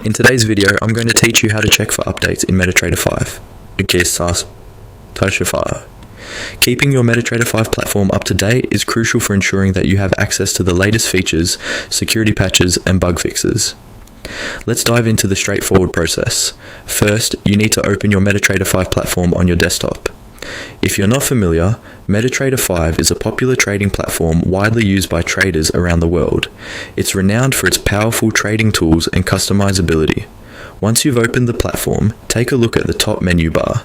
In today's video, I'm going to teach you how to check for updates in MetaTrader 5. Keeping your MetaTrader 5 platform up to date is crucial for ensuring that you have access to the latest features, security patches, and bug fixes. Let's dive into the straightforward process. First, you need to open your MetaTrader 5 platform on your desktop. If you're not familiar, MetaTrader 5 is a popular trading platform widely used by traders around the world. It's renowned for its powerful trading tools and customizability. Once you've opened the platform, take a look at the top menu bar.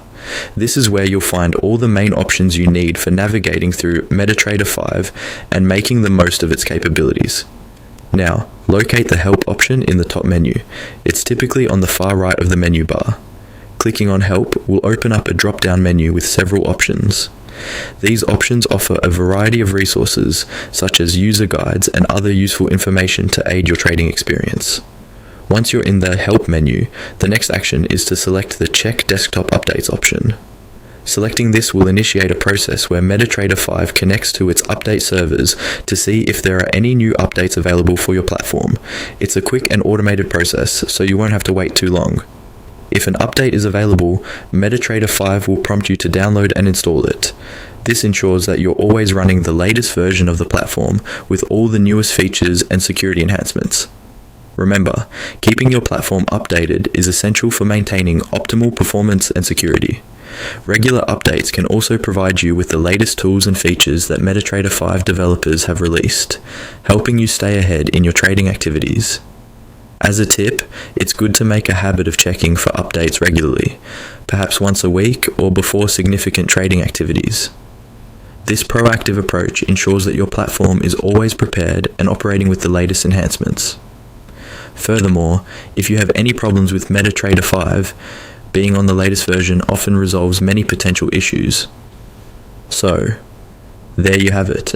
This is where you'll find all the main options you need for navigating through MetaTrader 5 and making the most of its capabilities. Now, locate the Help option in the top menu. It's typically on the far right of the menu bar. Clicking on Help will open up a drop-down menu with several options. These options offer a variety of resources, such as user guides and other useful information to aid your trading experience. Once you're in the Help menu, the next action is to select the Check Desktop Updates option. Selecting this will initiate a process where MetaTrader 5 connects to its update servers to see if there are any new updates available for your platform. It's a quick and automated process, so you won't have to wait too long. If an update is available, MetaTrader 5 will prompt you to download and install it. This ensures that you're always running the latest version of the platform with all the newest features and security enhancements. Remember, keeping your platform updated is essential for maintaining optimal performance and security. Regular updates can also provide you with the latest tools and features that MetaTrader 5 developers have released, helping you stay ahead in your trading activities. As a tip, it's good to make a habit of checking for updates regularly, perhaps once a week or before significant trading activities. This proactive approach ensures that your platform is always prepared and operating with the latest enhancements. Furthermore, if you have any problems with MetaTrader 5, being on the latest version often resolves many potential issues. So, there you have it.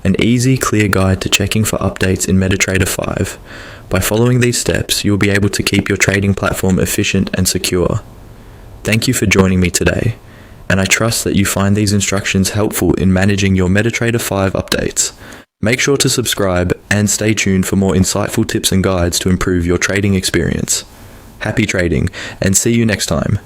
An easy, clear guide to checking for updates in MetaTrader 5. By following these steps, you'll be able to keep your trading platform efficient and secure. Thank you for joining me today, and I trust that you find these instructions helpful in managing your MetaTrader 5 updates. Make sure to subscribe and stay tuned for more insightful tips and guides to improve your trading experience. Happy trading, and see you next time.